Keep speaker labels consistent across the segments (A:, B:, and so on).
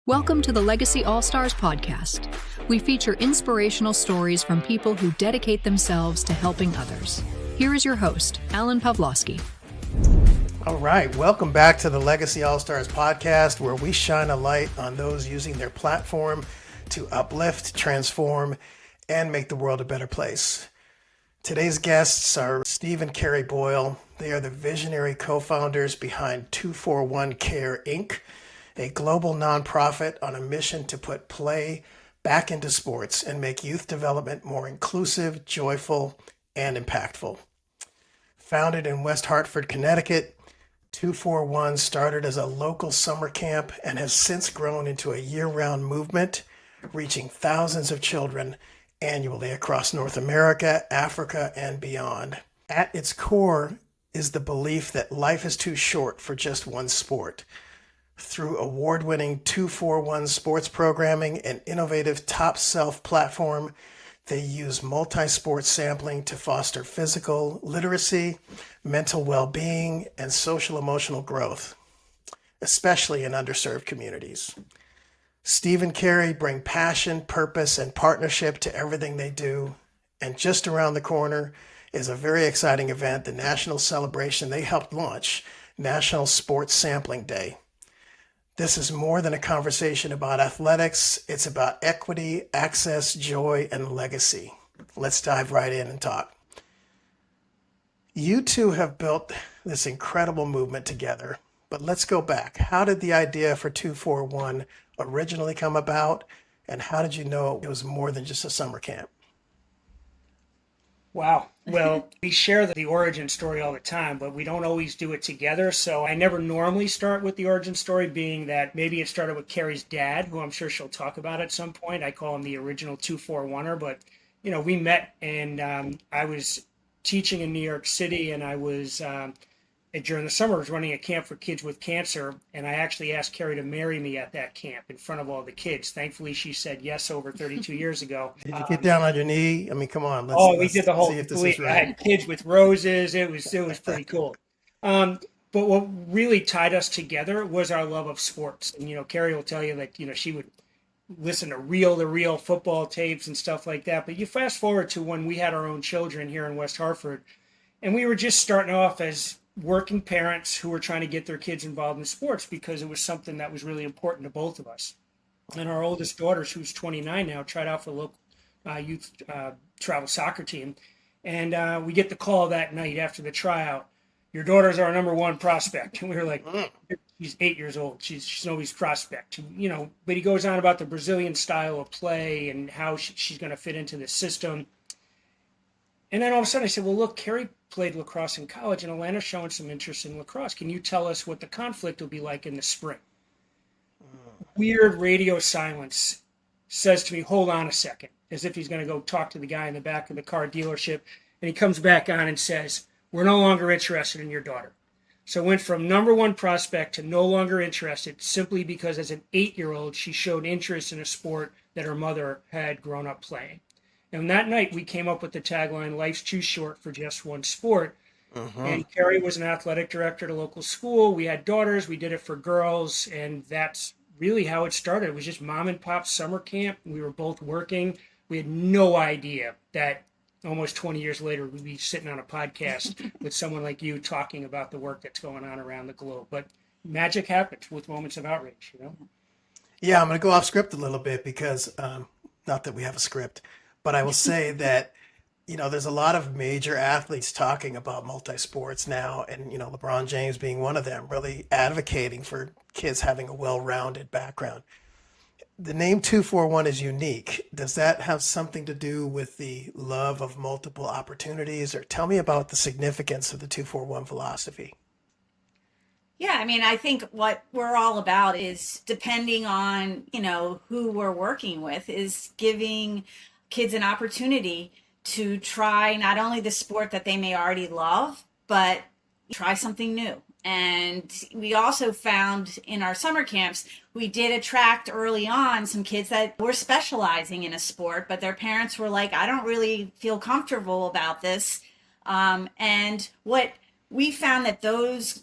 A: Welcome to the Legacy All-Stars podcast. We feature inspirational stories from people who dedicate themselves to helping others. Here is your host, Alan Pawlowski.
B: All right, welcome back to the Legacy All-Stars podcast, where we shine a light on those using their platform to uplift, transform, and make the world a better place. Today's guests are Steve and Carrie Boyle. They are the visionary co-founders behind 241 Care, Inc., a global nonprofit on a mission to put play back into sports and make youth development more inclusive, joyful, and impactful. Founded in West Hartford, Connecticut, 241 started as a local summer camp and has since grown into a year-round movement, reaching thousands of children annually across North America, Africa, and beyond. At its core is the belief that life is too short for just one sport. Through award-winning 241 sports programming and innovative Top Self platform, they use multi-sport sampling to foster physical literacy, mental well-being, and social-emotional growth, especially in underserved communities. Steve and Carrie bring passion, purpose, and partnership to everything they do. And just around the corner is a very exciting event, the national celebration they helped launch, National Sports Sampling Day. This is more than a conversation about athletics. It's about equity, access, joy, and legacy. Let's dive right in and talk. You two have built this incredible movement together, but let's go back. How did the idea for 241 originally come about, and how did you know it was more than just a summer camp?
C: Wow. Well, we share the origin story all the time, but we don't always do it together. So I never normally start with the origin story, being that maybe it started with Carrie's dad, who I'm sure she'll talk about at some point. I call him the original 241er, but we met, and I was teaching in New York City, and I was during the summer, I was running a camp for kids with cancer, and I actually asked Carrie to marry me at that camp in front of all the kids. Thankfully, she said yes over 32 years ago.
B: Did you get down on your knee? I mean, come on.
C: We did the whole.
B: See if this is right.
C: I had kids with roses. It was pretty cool. But what really tied us together was our love of sports. And Carrie will tell you that she would listen to reel-to-reel football tapes and stuff like that. But you fast forward to when we had our own children here in West Hartford, and we were just starting off as working parents who were trying to get their kids involved in sports because it was something that was really important to both of us. And our oldest daughter, who's 29 now, tried out for the local youth travel soccer team. And we get the call that night after the tryout, your daughter's our number one prospect. And we were like, she's 8 years old. She's nobody's prospect. But he goes on about the Brazilian style of play and how she's going to fit into the system. And then all of a sudden I said, well, look, Carrie played lacrosse in college, and Atlanta's showing some interest in lacrosse. Can you tell us what the conflict will be like in the spring? Weird radio silence says to me, hold on a second, as if he's going to go talk to the guy in the back of the car dealership. And he comes back on and says, we're no longer interested in your daughter. So it went from number one prospect to no longer interested, simply because as an 8-year-old, she showed interest in a sport that her mother had grown up playing. And that night, we came up with the tagline, life's too short for just one sport. And Carrie was an athletic director at a local school. We had daughters. We did it for girls. And that's really how it started. It was just mom and pop summer camp. We were both working. We had no idea that almost 20 years later, we'd be sitting on a podcast with someone like you talking about the work that's going on around the globe. But magic happens with moments of outrage,
B: Yeah, I'm going to go off script a little bit because not that we have a script. But I will say that, there's a lot of major athletes talking about multi-sports now, and, LeBron James being one of them, really advocating for kids having a well-rounded background. The name 241 is unique. Does that have something to do with the love of multiple opportunities? Or tell me about the significance of the 241 philosophy.
D: Yeah, I think what we're all about is, depending on, who we're working with, is giving kids an opportunity to try not only the sport that they may already love, but try something new. And we also found in our summer camps, we did attract early on some kids that were specializing in a sport, but their parents were like, I don't really feel comfortable about this. And what we found that those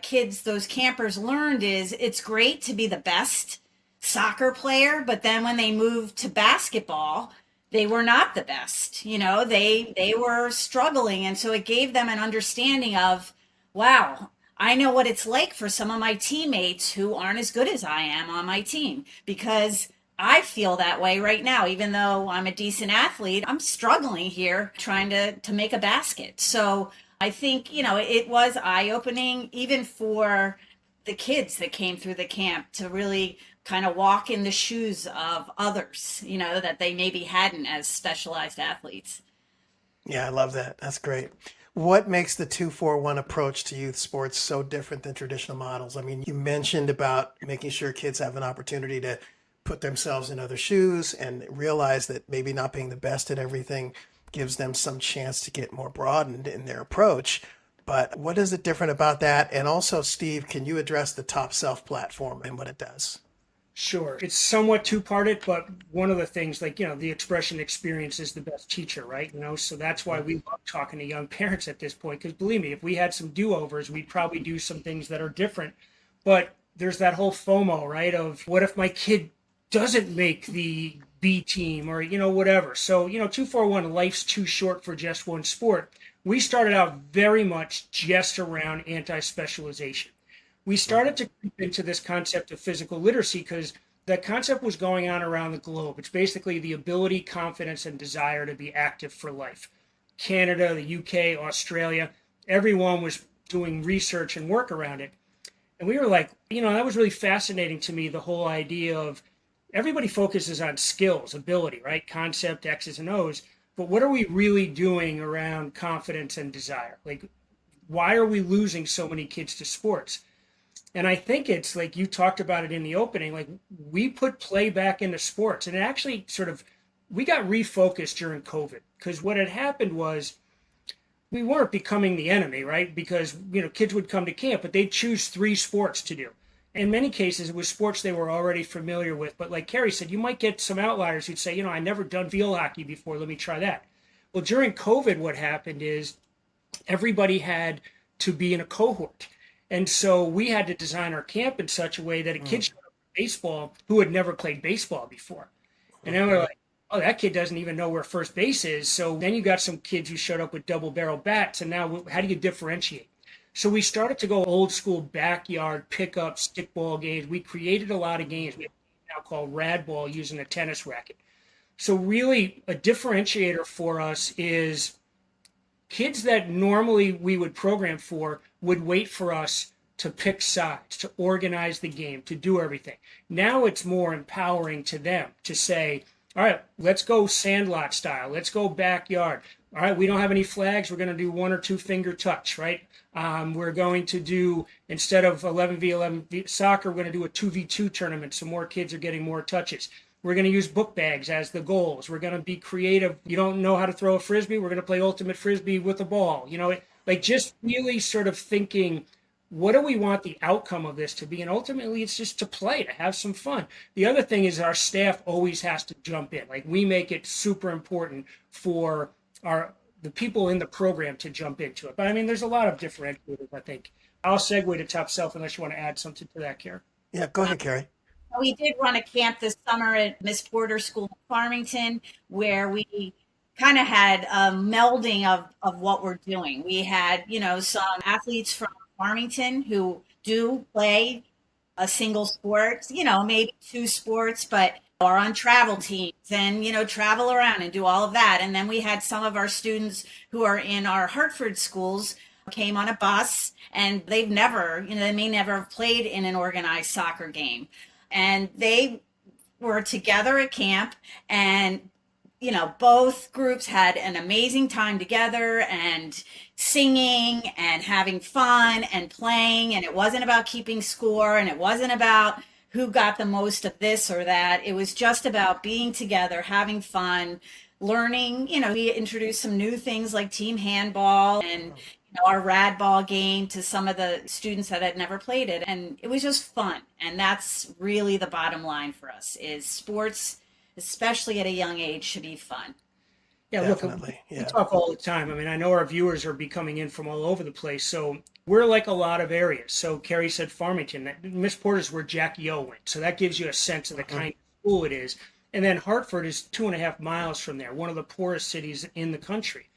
D: kids, those campers learned is it's great to be the best soccer player, but then when they moved to basketball, they were not the best. They were struggling, and so it gave them an understanding of, wow, I know what it's like for some of my teammates who aren't as good as I am on my team, because I feel that way right now. Even though I'm a decent athlete, I'm struggling here trying to make a basket. So I think, it was eye-opening even for the kids that came through the camp to really kind of walk in the shoes of others, that they maybe hadn't as specialized athletes.
B: Yeah, I love that. That's great. What makes the 2-4-1 approach to youth sports so different than traditional models? I mean, you mentioned about making sure kids have an opportunity to put themselves in other shoes and realize that maybe not being the best at everything gives them some chance to get more broadened in their approach. But what is it different about that? And also, Steve, can you address the Top Self platform and what it does?
C: Sure. It's somewhat two-parted, but one of the things, the expression experience is the best teacher, right? So that's why we love talking to young parents at this point, because believe me, if we had some do-overs, we'd probably do some things that are different. But there's that whole FOMO, right? Of what if my kid doesn't make the B team or, whatever. So, 2-4-1, life's too short for just one sport. We started out very much just around anti-specialization. We started to creep into this concept of physical literacy because that concept was going on around the globe. It's basically the ability, confidence, and desire to be active for life. Canada, the UK, Australia, everyone was doing research and work around it. And we were like, that was really fascinating to me, the whole idea of everybody focuses on skills, ability, right? Concept, X's and O's. But what are we really doing around confidence and desire? Like, why are we losing so many kids to sports? And I think it's like you talked about it in the opening, like we put play back into sports, and it actually we got refocused during COVID, because what had happened was we weren't becoming the enemy, right? Because, kids would come to camp, but they'd choose 3 sports to do. In many cases, it was sports they were already familiar with. But like Carrie said, you might get some outliers who'd say, I never done field hockey before, let me try that. Well, during COVID, what happened is everybody had to be in a cohort. And so we had to design our camp in such a way that a kid showed up with baseball who had never played baseball before. And then we're like, oh, that kid doesn't even know where first base is. So then you got some kids who showed up with double barrel bats. And now how do you differentiate? So we started to go old school backyard pickup stickball games. We created a lot of games we have now called rad ball using a tennis racket. So really a differentiator for us is kids that normally we would program for would wait for us to pick sides, to organize the game, to do everything. Now it's more empowering to them to say, all right, let's go sandlot style. Let's go backyard. All right, we don't have any flags. We're going to do 1 or 2 finger touch, right? We're going to do, instead of 11v11 soccer, we're going to do a 2v2 tournament so more kids are getting more touches. We're going to use book bags as the goals. We're going to be creative. You don't know how to throw a Frisbee? We're going to play ultimate Frisbee with a ball. Just really sort of thinking, what do we want the outcome of this to be? And ultimately, it's just to play, to have some fun. The other thing is our staff always has to jump in. Like, we make it super important for the people in the program to jump into it. But I mean, there's a lot of differentiators, I think. I'll segue to Top Self unless you want to add something to that, Karen.
B: Yeah, go ahead, Carrie.
D: We did run a camp this summer at Miss Porter School in Farmington, where we kind of had a melding of what we're doing. We had, some athletes from Farmington who do play a single sport, maybe 2 sports, but are on travel teams and, travel around and do all of that. And then we had some of our students who are in our Hartford schools came on a bus, and they've never, they may never have played in an organized soccer game. And they were together at camp, and, both groups had an amazing time together and singing and having fun and playing. And it wasn't about keeping score, and it wasn't about who got the most of this or that. It was just about being together, having fun, learning. We introduced some new things like team handball and our rad ball game to some of the students that had never played it. And it was just fun. And that's really the bottom line for us, is sports, especially at a young age, should be fun.
C: Yeah, look,
B: Definitely.
C: we
B: Yeah.
C: talk all the time. I mean, I know our viewers are be coming in from all over the place, so we're like a lot of areas. So Carrie said Farmington. Miss Porter's where Jackie O went, so that gives you a sense of the kind of school it is. And then Hartford is 2.5 miles from there, one of the poorest cities in the country.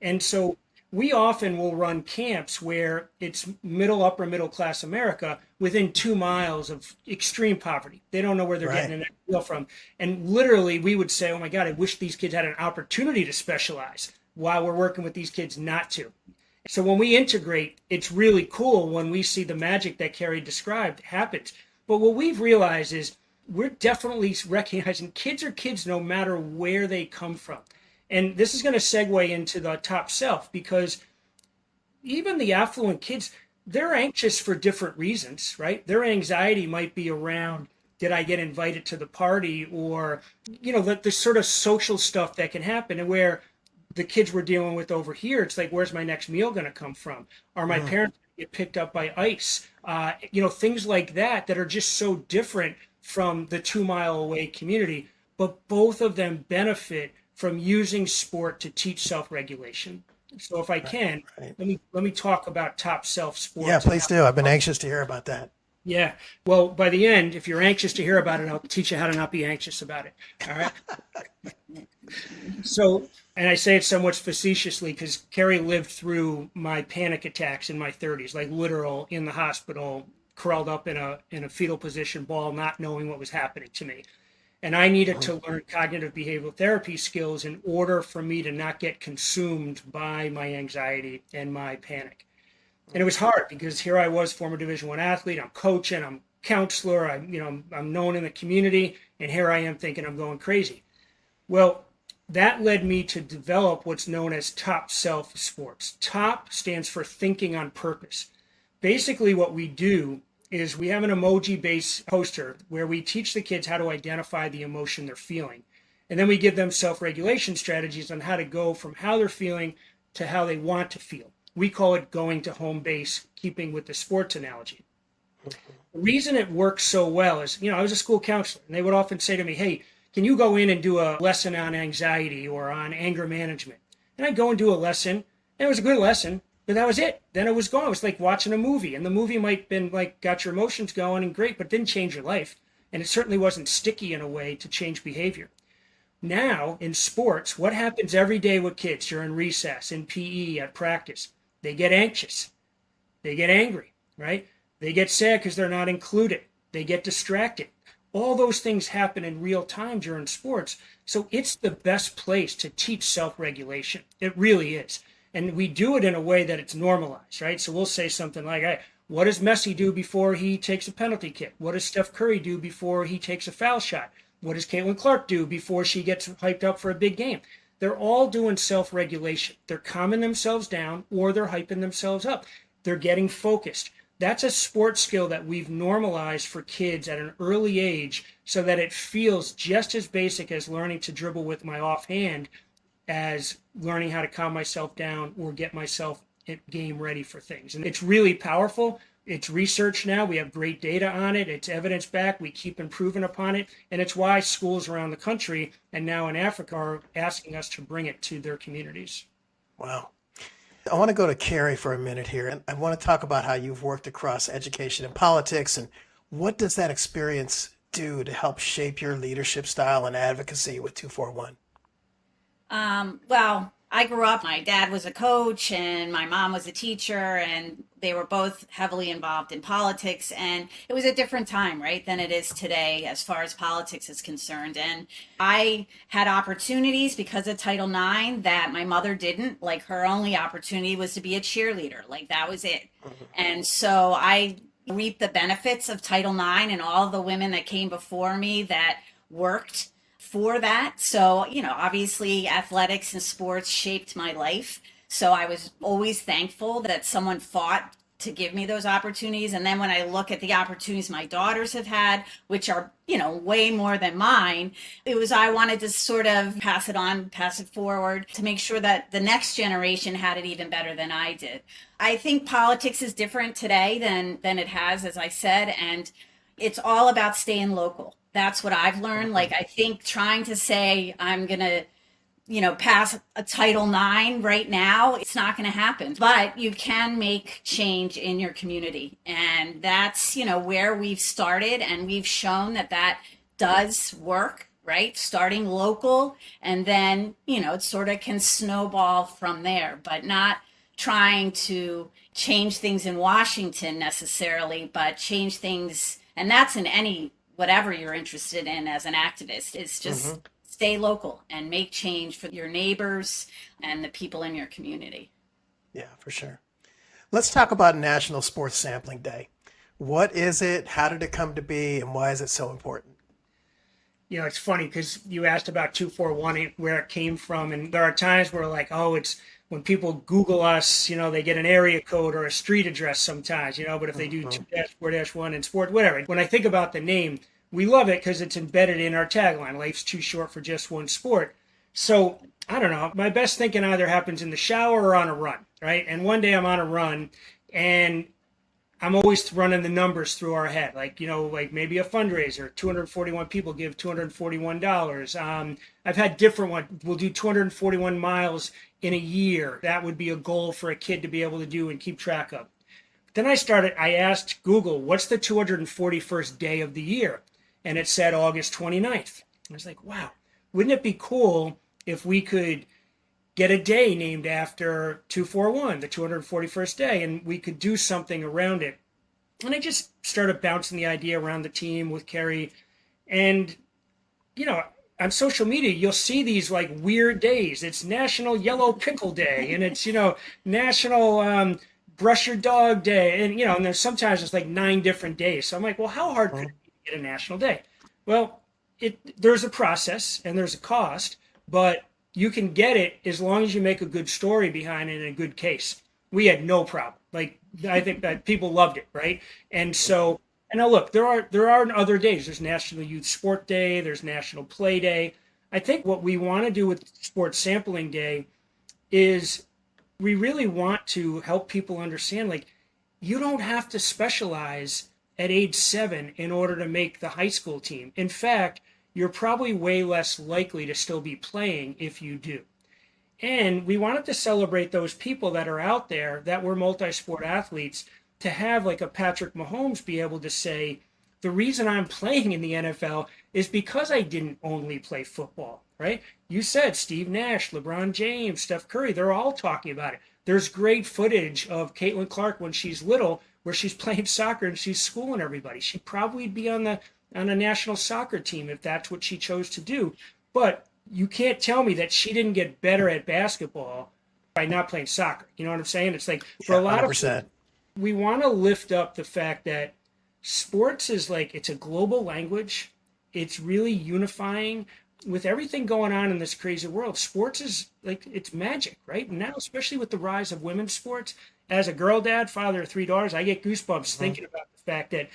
C: And so we often will run camps where it's upper middle class America within 2 miles of extreme poverty. They don't know where they're
B: Right.
C: getting that meal from. And literally, we would say, oh my God, I wish these kids had an opportunity to specialize while we're working with these kids not to. So when we integrate, it's really cool when we see the magic that Carrie described happens. But what we've realized is we're definitely recognizing kids are kids no matter where they come from. And this is going to segue into the top self, because even the affluent kids, they're anxious for different reasons, right? Their anxiety might be around, did I get invited to the party? Or, the sort of social stuff that can happen, and where the kids we're dealing with over here, it's like, where's my next meal going to come from? Are my parents going to get picked up by ICE? Things like that are just so different from the 2 mile away community. But both of them benefit from using sport to teach self-regulation. So if I can,
B: Right.
C: let me talk about top self sports.
B: Yeah, please do. I've been anxious to hear about that.
C: Yeah. Well, by the end, if you're anxious to hear about it, I'll teach you how to not be anxious about it. All right. So, and I say it somewhat facetiously because Carrie lived through my panic attacks in my 30s, like literal in the hospital, curled up in a fetal position ball, not knowing what was happening to me. And I needed to learn cognitive behavioral therapy skills in order for me to not get consumed by my anxiety and my panic. And it was hard because here I was, former Division I athlete. I'm coaching, I'm counselor, I'm known in the community, and here I am thinking I'm going crazy. Well, that led me to develop what's known as top self sports. TOP stands for thinking on purpose. Basically, what we do is we have an emoji-based poster where we teach the kids how to identify the emotion they're feeling. And then we give them self-regulation strategies on how to go from how they're feeling to how they want to feel. We call it going to home base, keeping with the sports analogy. The reason it works so well is, I was a school counselor, and they would often say to me, hey, can you go in and do a lesson on anxiety or on anger management? And I'd go and do a lesson, and it was a good lesson, but that was it. Then it was gone. It was like watching a movie, and the movie might have been like got your emotions going and great, but didn't change your life. And it certainly wasn't sticky in a way to change behavior. Now, in sports, what happens every day with kids during recess, in PE, at practice? They get anxious. They get angry, right? They get sad because they're not included. They get distracted. All those things happen in real time during sports. So it's the best place to teach self-regulation. It really is. And we do it in a way that it's normalized, right? So we'll say something like, hey, what does Messi do before he takes a penalty kick? What does Steph Curry do before he takes a foul shot? What does Caitlin Clark do before she gets hyped up for a big game? They're all doing self-regulation. They're calming themselves down or they're hyping themselves up. They're getting focused. That's a sports skill that we've normalized for kids at an early age so that it feels just as basic as learning to dribble with my offhand as learning how to calm myself down or get myself game ready for things. And it's really powerful. It's research now. We have great data on it. It's evidence backed. We keep improving upon it. And it's why schools around the country and now in Africa are asking us to bring it to their communities.
B: Wow. I want to go to Carrie for a minute here, and I want to talk about how you've worked across education and politics, and what does that experience do to help shape your leadership style and advocacy with 241?
D: Well, I grew up, my dad was a coach and my mom was a teacher, and they were both heavily involved in politics. And it was a different time, right, than it is today as far as politics is concerned. And I had opportunities because of Title IX that my mother didn't. Like, her only opportunity was to be a cheerleader. Like, that was it. And so I reaped the benefits of Title IX and all the women that came before me that worked for that. So, obviously athletics and sports shaped my life. So I was always thankful that someone fought to give me those opportunities. And then when I look at the opportunities my daughters have had, which are, way more than mine, I wanted to sort of pass it on, pass it forward to make sure that the next generation had it even better than I did. I think politics is different today than it has, as I said, and it's all about staying local. That's what I've learned. Like, I think trying to say I'm going to, pass a Title IX right now. It's not going to happen, but you can make change in your community. And that's, where we've started, and we've shown that does work, right? Starting local, and then, it sort of can snowball from there, but not trying to change things in Washington necessarily, but change things. And that's in any, whatever you're interested in as an activist, is just stay local and make change for your neighbors and the people in your community.
B: Yeah, for sure. Let's talk about National Sports Sampling Day. What is it? How did it come to be? And why is it so important?
C: It's funny because you asked about 241, where it came from. And there are times where it's when people Google us, they get an area code or a street address sometimes, but if they do 2-4-1 and sport, whatever. When I think about the name, we love it because it's embedded in our tagline, life's too short for just one sport. So I don't know, my best thinking either happens in the shower or on a run, right? And one day I'm on a run and I'm always running the numbers through our head, like maybe a fundraiser, 241 people give $241. I've had different ones. We'll do 241 miles in a year. That would be a goal for a kid to be able to do and keep track of. Then I asked Google, what's the 241st day of the year? And it said August 29th. I was like, wow, wouldn't it be cool if we could get a day named after 241, the 241st day, and we could do something around it. And I just started bouncing the idea around the team with Kerry. And, on social media, you'll see these weird days. It's National Yellow Pickle Day, and it's, National Brush Your Dog Day. And, and there's sometimes it's 9 different days. So I'm like, well, how hard could it be to get a national day? Well, there's a process and there's a cost, but you can get it as long as you make a good story behind it and a good case. We had no problem. I think that people loved it, right? And so, and now look, there are other days. There's National Youth Sport Day. There's National Play Day. I think what we want to do with Sports Sampling Day is we really want to help people understand, you don't have to specialize at age 7 in order to make the high school team. In fact, you're probably way less likely to still be playing if you do. And we wanted to celebrate those people that are out there that were multi-sport athletes, to have a Patrick Mahomes be able to say, the reason I'm playing in the NFL is because I didn't only play football, right? You said Steve Nash, LeBron James, Steph Curry, they're all talking about it. There's great footage of Caitlin Clark when she's little, where she's playing soccer and she's schooling everybody. She'd probably be on a national soccer team if that's what she chose to do. But you can't tell me that she didn't get better at basketball by not playing soccer. You know what I'm saying? It's for a lot 100%. Of people, we want to lift up the fact that sports is it's a global language. It's really unifying. With everything going on in this crazy world, sports is it's magic, right? Now, especially with the rise of women's sports, as a girl dad, father of 3 daughters, I get goosebumps thinking about the fact that,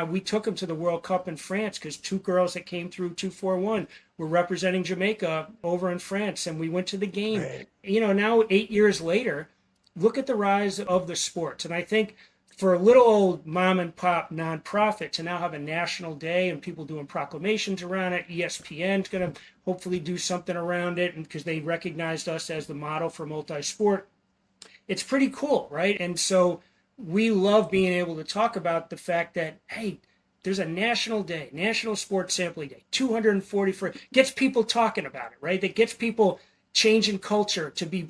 C: we took them to the World Cup in France because 2 girls that came through 241 were representing Jamaica over in France, and we went to the game. Right. Now 8 years later, look at the rise of the sports. And I think for a little old mom and pop nonprofit to now have a national day and people doing proclamations around it, ESPN's going to hopefully do something around it, and because they recognized us as the model for multi-sport, it's pretty cool, right? And so we love being able to talk about the fact that, hey, there's a national day, National Sports Sampling Day, 244, gets people talking about it, right? That gets people changing culture to be,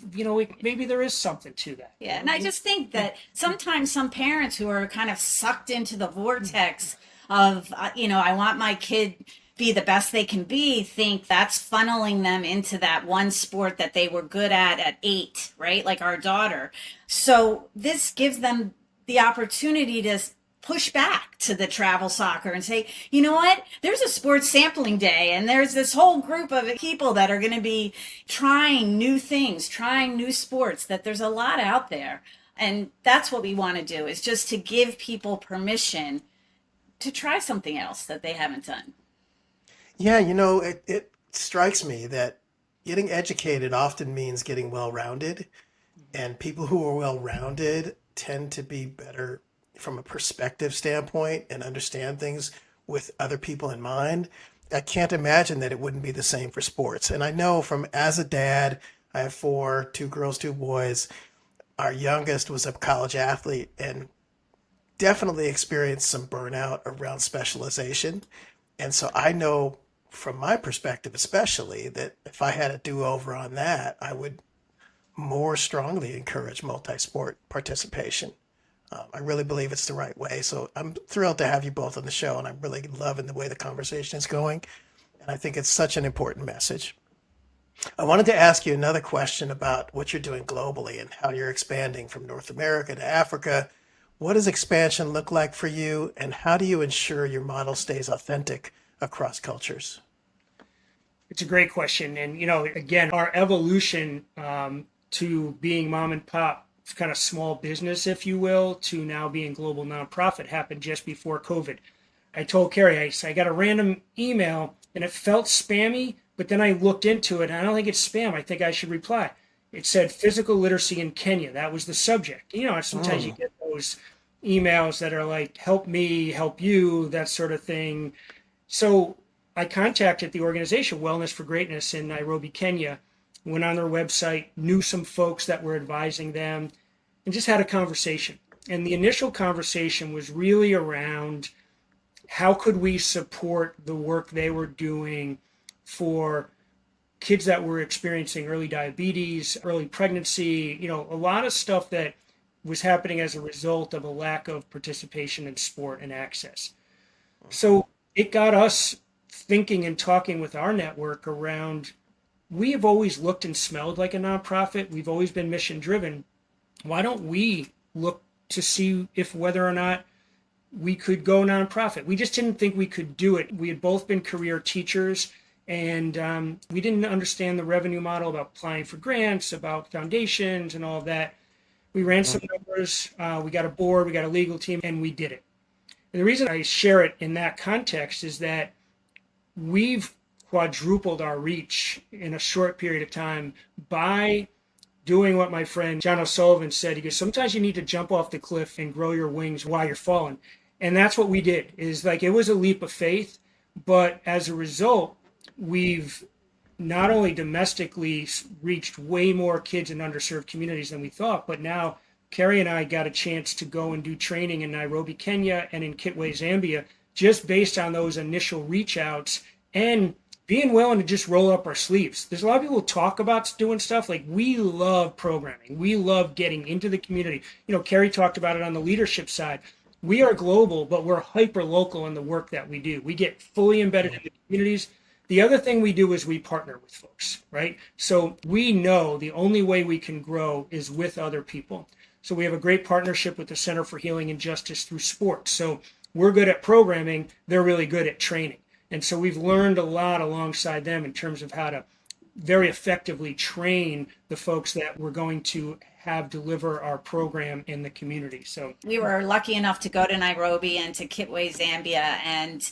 C: maybe there is something to that.
D: Yeah, and I just think that sometimes some parents who are kind of sucked into the vortex of, I want my kid be the best they can be, think that's funneling them into that one sport that they were good at 8, right? Like our daughter. So this gives them the opportunity to push back to the travel soccer and say, you know what, there's a sports sampling day and there's this whole group of people that are going to be trying new things, trying new sports, that there's a lot out there. And that's what we want to do, is just to give people permission to try something else that they haven't done.
B: Yeah, it strikes me that getting educated often means getting well-rounded, and people who are well-rounded tend to be better from a perspective standpoint and understand things with other people in mind. I can't imagine that it wouldn't be the same for sports. And I know from as a dad, I have four, two girls, two boys. Our youngest was a college athlete and definitely experienced some burnout around specialization. And so I know from my perspective, especially, that if I had a do over on that, I would more strongly encourage multi sport participation. I really believe it's the right way. So I'm thrilled to have you both on the show, and I'm really loving the way the conversation is going. And I think it's such an important message. I wanted to ask you another question about what you're doing globally and how you're expanding from North America to Africa. What does expansion look like for you, and how do you ensure your model stays authentic across cultures?
C: It's a great question. And, again, our evolution to being mom and pop, kind of small business, if you will, to now being global nonprofit happened just before COVID. I told Carrie, I got a random email and it felt spammy, but then I looked into it and I don't think it's spam. I think I should reply. It said physical literacy in Kenya. That was the subject. Sometimes you get those emails that are like, help me, help you, that sort of thing. So I contacted the organization Wellness for Greatness in Nairobi, Kenya, went on their website, knew some folks that were advising them, and just had a conversation. And the initial conversation was really around how could we support the work they were doing for kids that were experiencing early diabetes, early pregnancy, a lot of stuff that was happening as a result of a lack of participation in sport and access. So it got us thinking and talking with our network around, we have always looked and smelled like a nonprofit. We've always been mission driven. Why don't we look to see if whether or not we could go nonprofit? We just didn't think we could do it. We had both been career teachers, and we didn't understand the revenue model about applying for grants, about foundations and all of that. We ran some numbers, we got a board, we got a legal team, and we did it. And the reason I share it in that context is that we've quadrupled our reach in a short period of time by doing what my friend John O'Sullivan said. He goes, sometimes you need to jump off the cliff and grow your wings while you're falling. And that's what we did. It was a leap of faith, but as a result, we've not only domestically reached way more kids in underserved communities than we thought, but now Carrie and I got a chance to go and do training in Nairobi, Kenya, and in Kitwe, Zambia, just based on those initial reach outs and being willing to just roll up our sleeves. There's a lot of people who talk about doing stuff. Like, we love programming. We love getting into the community. Carrie talked about it on the leadership side. We are global, but we're hyper local in the work that we do. We get fully embedded in the communities. The other thing we do is we partner with folks, right? So we know the only way we can grow is with other people. So we have a great partnership with the Center for Healing and Justice through sports. So we're good at programming. They're really good at training. And so we've learned a lot alongside them in terms of how to very effectively train the folks that we're going to have deliver our program in the community. So
D: we were lucky enough to go to Nairobi and to Kitwe, Zambia, and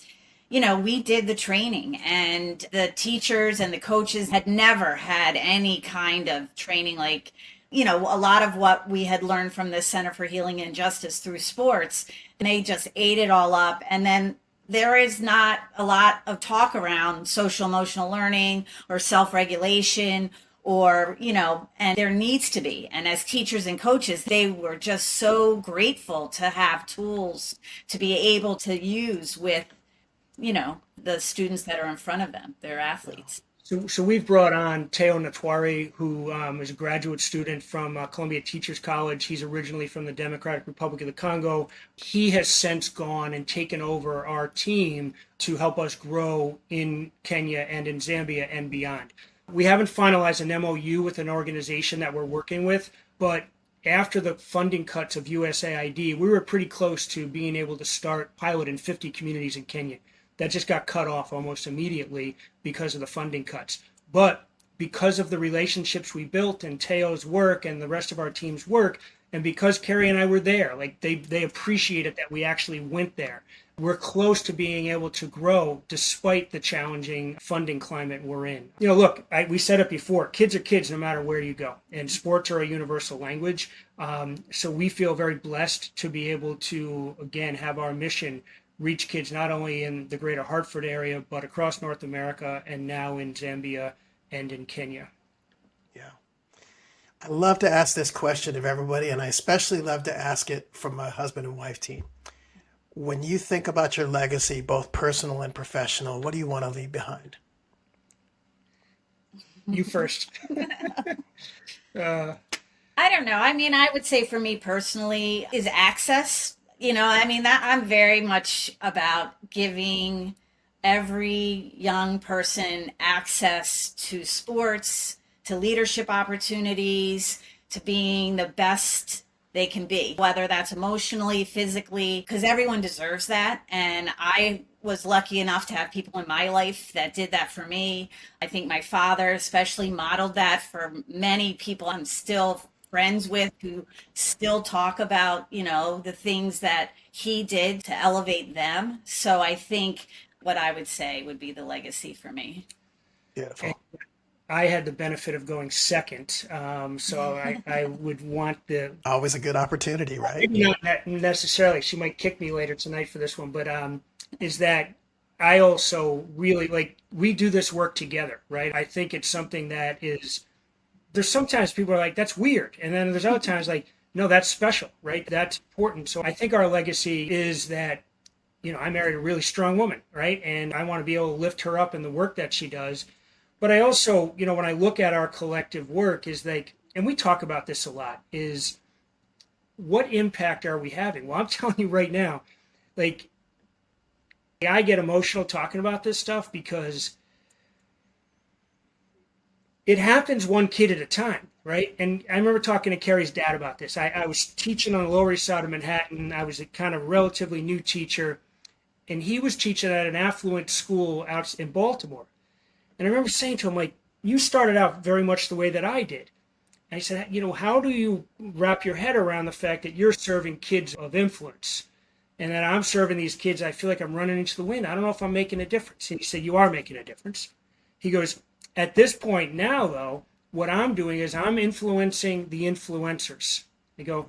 D: we did the training, and the teachers and the coaches had never had any kind of training like, a lot of what we had learned from the Center for Healing and Justice through sports, and they just ate it all up. And then there is not a lot of talk around social emotional learning or self-regulation or, and there needs to be. And as teachers and coaches, they were just so grateful to have tools to be able to use with, the students that are in front of them, their athletes.
C: So we've brought on Teo Natwari, who is a graduate student from Columbia Teachers College. He's originally from the Democratic Republic of the Congo. He has since gone and taken over our team to help us grow in Kenya and in Zambia and beyond. We haven't finalized an MOU with an organization that we're working with, but after the funding cuts of USAID, we were pretty close to being able to start pilot in 50 communities in Kenya. That just got cut off almost immediately because of the funding cuts. But because of the relationships we built and Teo's work and the rest of our team's work, and because Carrie and I were there, they appreciated that we actually went there. We're close to being able to grow despite the challenging funding climate we're in. Look, we said it before, kids are kids no matter where you go, and sports are a universal language. So we feel very blessed to be able to, again, have our mission reach kids not only in the greater Hartford area, but across North America and now in Zambia and in Kenya.
B: Yeah. I love to ask this question of everybody, and I especially love to ask it from my husband and wife team. When you think about your legacy, both personal and professional, what do you want to leave behind?
C: You first.
D: I don't know. I mean, I would say for me personally is access. I mean, that I'm very much about giving every young person access to sports, to leadership opportunities, to being the best they can be, whether that's emotionally, physically, because everyone deserves that. And I was lucky enough to have people in my life that did that for me. I think my father especially modeled that for many people I'm still friends with who still talk about, the things that he did to elevate them. So I think what I would say would be the legacy for me.
B: Beautiful.
C: I had the benefit of going second, so I would want
B: always a good opportunity, right?
C: Not necessarily. She might kick me later tonight for this one, but is that I also really we do this work together, right? I think it's something that is. There's sometimes people are like, that's weird, and then there's other times like, no, that's special, right? That's important. So I think our legacy is that, I married a really strong woman, right? And I want to be able to lift her up in the work that she does. But I also, when I look at our collective work is and we talk about this a lot, is what impact are we having? Well, I'm telling you right now, I get emotional talking about this stuff because it happens one kid at a time, right? And I remember talking to Carrie's dad about this. I was teaching on the Lower East Side of Manhattan. I was a kind of relatively new teacher, and he was teaching at an affluent school out in Baltimore. And I remember saying to him, you started out very much the way that I did. And I said, how do you wrap your head around the fact that you're serving kids of influence and that I'm serving these kids? I feel like I'm running into the wind. I don't know if I'm making a difference. And he said, you are making a difference. He goes, at this point now, though, what I'm doing is I'm influencing the influencers. I go,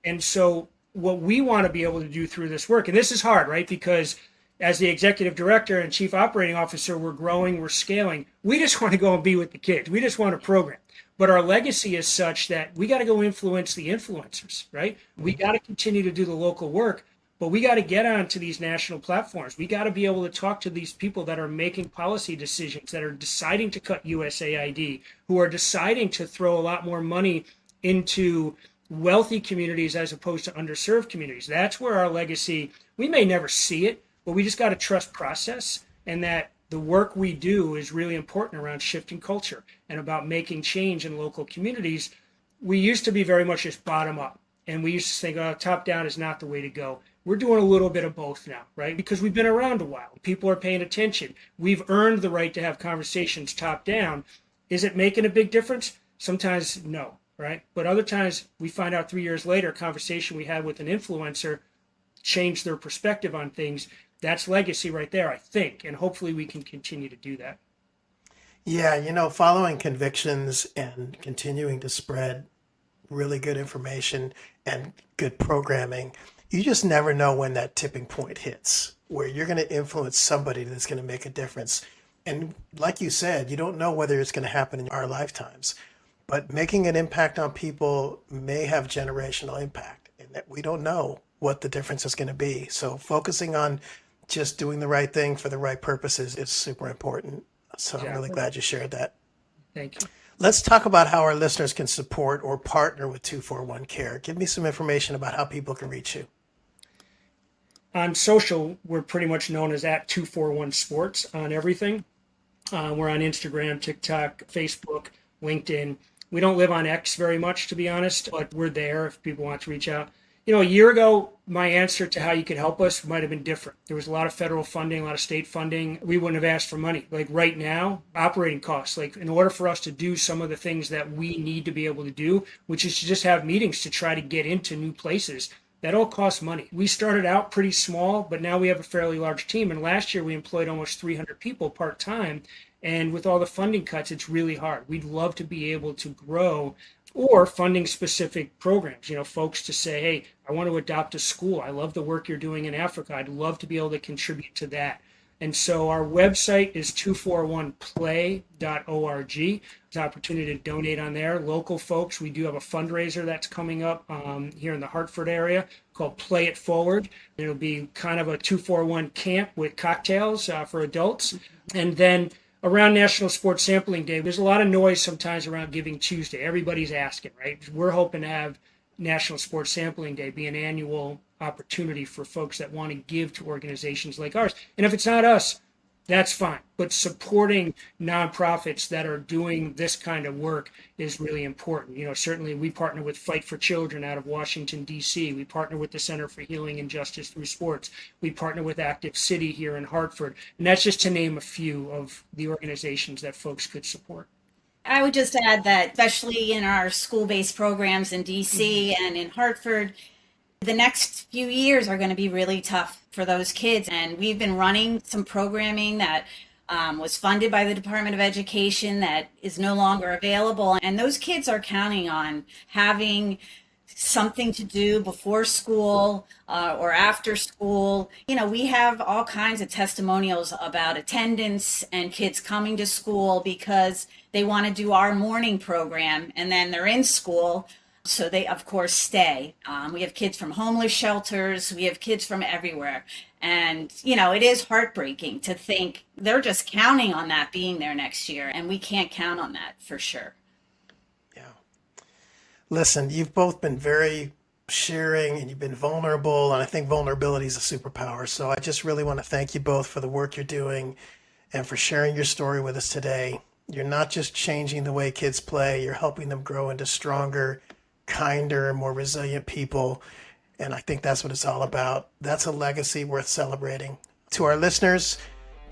C: and so what we want to be able to do through this work, and this is hard, right? Because as the executive director and chief operating officer, we're growing, we're scaling. We just want to go and be with the kids. We just want to program. But our legacy is such that we got to go influence the influencers, right? We got to continue to do the local work. But we got to get onto these national platforms. We got to be able to talk to these people that are making policy decisions, that are deciding to cut USAID, who are deciding to throw a lot more money into wealthy communities as opposed to underserved communities. That's where our legacy, we may never see it, but we just got to trust process, and that the work we do is really important around shifting culture and about making change in local communities. We used to be very much just bottom up, and we used to think, oh, top down is not the way to go. We're doing a little bit of both now, right? Because we've been around a while. People are paying attention. We've earned the right to have conversations top down. Is it making a big difference? Sometimes no, right? But other times we find out 3 years later, a conversation we had with an influencer changed their perspective on things. That's legacy right there, I think. And hopefully we can continue to do that.
B: Yeah, following convictions and continuing to spread really good information and good programming, you just never know when that tipping point hits where you're going to influence somebody that's going to make a difference. And like you said, you don't know whether it's going to happen in our lifetimes, but making an impact on people may have generational impact, and that we don't know what the difference is going to be. So focusing on just doing the right thing for the right purposes is super important. So I'm really glad you shared that.
C: Thank you.
B: Let's talk about how our listeners can support or partner with 241 Care. Give me some information about how people can reach you.
C: On social, we're pretty much known as at 241 Sports on everything. We're on Instagram, TikTok, Facebook, LinkedIn. We don't live on X very much, to be honest, but we're there if people want to reach out. A year ago, my answer to how you could help us might have been different. There was a lot of federal funding, a lot of state funding. We wouldn't have asked for money. Right now, operating costs, in order for us to do some of the things that we need to be able to do, which is to just have meetings to try to get into new places, that all costs money. We started out pretty small, but now we have a fairly large team. And last year we employed almost 300 people part-time. And with all the funding cuts, it's really hard. We'd love to be able to grow or funding specific programs, folks to say, hey, I want to adopt a school. I love the work you're doing in Africa. I'd love to be able to contribute to that. And so our website is 241play.org. There's an opportunity to donate on there. Local folks, we do have a fundraiser that's coming up here in the Hartford area called Play It Forward. It'll be kind of a 241 camp with cocktails for adults. And then around National Sports Sampling Day, there's a lot of noise sometimes around Giving Tuesday. Everybody's asking, right? We're hoping to have National Sports Sampling Day be an annual opportunity for folks that want to give to organizations like ours. And if it's not us, that's fine. But supporting nonprofits that are doing this kind of work is really important. Certainly we partner with Fight for Children out of Washington, D.C. We partner with the Center for Healing and Justice Through Sports. We partner with Active City here in Hartford. And that's just to name a few of the organizations that folks could support.
D: I would just add that, especially in our school-based programs in DC and in Hartford, the next few years are going to be really tough for those kids. And we've been running some programming that was funded by the Department of Education that is no longer available. And those kids are counting on having something to do before school or after school. We have all kinds of testimonials about attendance and kids coming to school because they want to do our morning program and then they're in school. So they, of course, stay. We have kids from homeless shelters. We have kids from everywhere. And, it is heartbreaking to think they're just counting on that being there next year. And we can't count on that for sure.
B: Listen, you've both been very sharing and you've been vulnerable, and I think vulnerability is a superpower. So I just really want to thank you both for the work you're doing and for sharing your story with us today. You're not just changing the way kids play, you're helping them grow into stronger, kinder, more resilient people. And I think that's what it's all about. That's a legacy worth celebrating. To our listeners,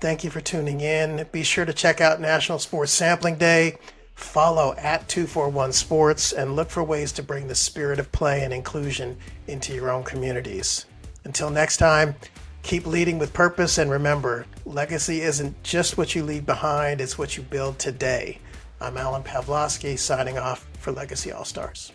B: thank you for tuning in. Be sure to check out National Sports Sampling Day. Follow at 241 Sports and look for ways to bring the spirit of play and inclusion into your own communities. Until next time, keep leading with purpose, and remember, legacy isn't just what you leave behind, it's what you build today. I'm Alan Pavlovsky, signing off for Legacy All-Stars.